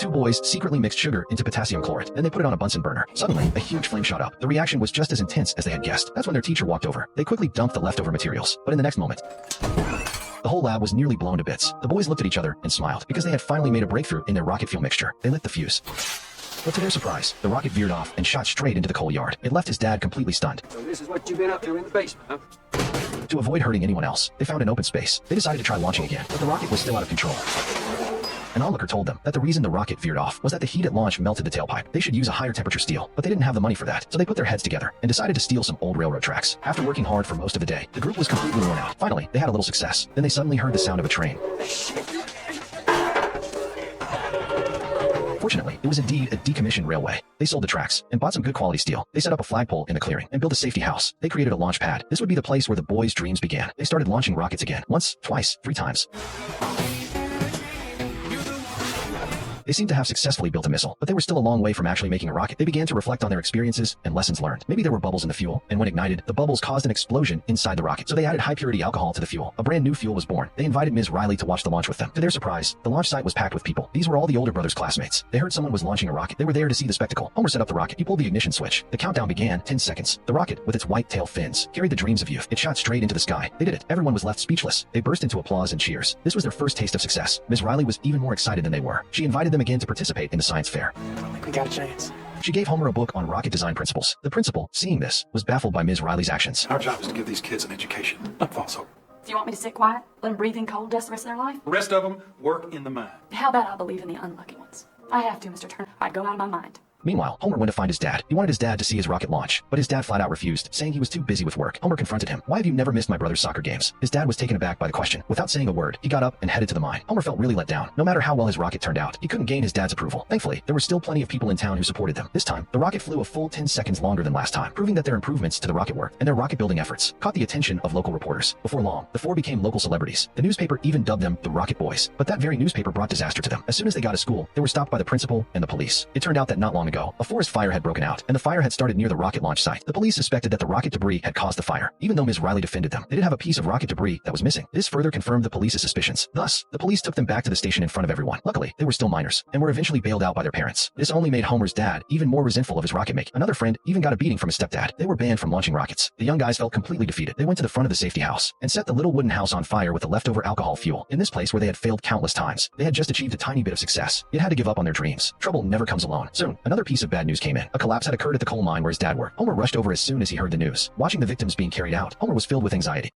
Two boys secretly mixed sugar into potassium chloride. Then they put it on a Bunsen burner. Suddenly, a huge flame shot up. The reaction was just as intense as they had guessed. That's when their teacher walked over. They quickly dumped the leftover materials. But in the next moment, the whole lab was nearly blown to bits. The boys looked at each other and smiled because they had finally made a breakthrough in their rocket fuel mixture. They lit the fuse. But to their surprise, the rocket veered off and shot straight into the coal yard. It left his dad completely stunned. So this is what you've been up to in the basement, huh? To avoid hurting anyone else, they found an open space. They decided to try launching again, but the rocket was still out of control. An onlooker told them that the reason the rocket veered off was that the heat at launch melted the tailpipe. They should use a higher temperature steel, but they didn't have the money for that. So they put their heads together and decided to steal some old railroad tracks. After working hard for most of the day, the group was completely worn out. Finally, they had a little success. Then they suddenly heard the sound of a train. Fortunately, it was indeed a decommissioned railway. They sold the tracks and bought some good quality steel. They set up a flagpole in the clearing and built a safety house. They created a launch pad. This would be the place where the boys' dreams began. They started launching rockets again. Once, twice, 3 times. They seemed to have successfully built a missile, but they were still a long way from actually making a rocket. They began to reflect on their experiences and lessons learned. Maybe there were bubbles in the fuel, and when ignited, the bubbles caused an explosion inside the rocket. So they added high-purity alcohol to the fuel. A brand new fuel was born. They invited Ms. Riley to watch the launch with them. To their surprise, the launch site was packed with people. These were all the older brothers' classmates. They heard someone was launching a rocket. They were there to see the spectacle. Homer set up the rocket. He pulled the ignition switch. The countdown began. 10 seconds. The rocket, with its white tail fins, carried the dreams of youth. It shot straight into the sky. They did it. Everyone was left speechless. They burst into applause and cheers. This was their first taste of success. Ms. Riley was even more excited than they were. She invited them again to participate in the science fair. I think we got a chance. She gave Homer a book on rocket design principles. The principal, seeing this, was baffled by Ms. Riley's actions. Our job is to give these kids an education, not false hope. Do you want me to sit quiet? Let them breathe in coal dust the rest of their life? The rest of them work in the mine. How about I believe in the unlucky ones? I have to, Mr. Turner. I'd go out of my mind. Meanwhile, Homer went to find his dad. He wanted his dad to see his rocket launch, but his dad flat out refused, saying he was too busy with work. Homer confronted him. Why have you never missed my brother's soccer games? His dad was taken aback by the question. Without saying a word, he got up and headed to the mine. Homer felt really let down. No matter how well his rocket turned out, he couldn't gain his dad's approval. Thankfully, there were still plenty of people in town who supported them. This time, the rocket flew a full 10 seconds longer than last time, proving that their improvements to the rocket work and their rocket building efforts caught the attention of local reporters. Before long, the 4 became local celebrities. The newspaper even dubbed them the Rocket Boys. But that very newspaper brought disaster to them. As soon as they got to school, they were stopped by the principal and the police. It turned out that not long ago, a forest fire had broken out, and the fire had started near the rocket launch site. The police suspected that the rocket debris had caused the fire. Even though Ms. Riley defended them, they did have a piece of rocket debris that was missing. This further confirmed the police's suspicions. Thus, the police took them back to the station in front of everyone. Luckily, they were still minors, and were eventually bailed out by their parents. This only made Homer's dad even more resentful of his rocket make. Another friend even got a beating from his stepdad. They were banned from launching rockets. The young guys felt completely defeated. They went to the front of the safety house and set the little wooden house on fire with the leftover alcohol fuel. In this place where they had failed countless times, they had just achieved a tiny bit of success. It had to give up on their dreams. Trouble never comes alone. Soon, another piece of bad news came in. A collapse had occurred at the coal mine where his dad worked. Homer rushed over as soon as he heard the news. Watching the victims being carried out, Homer was filled with anxiety.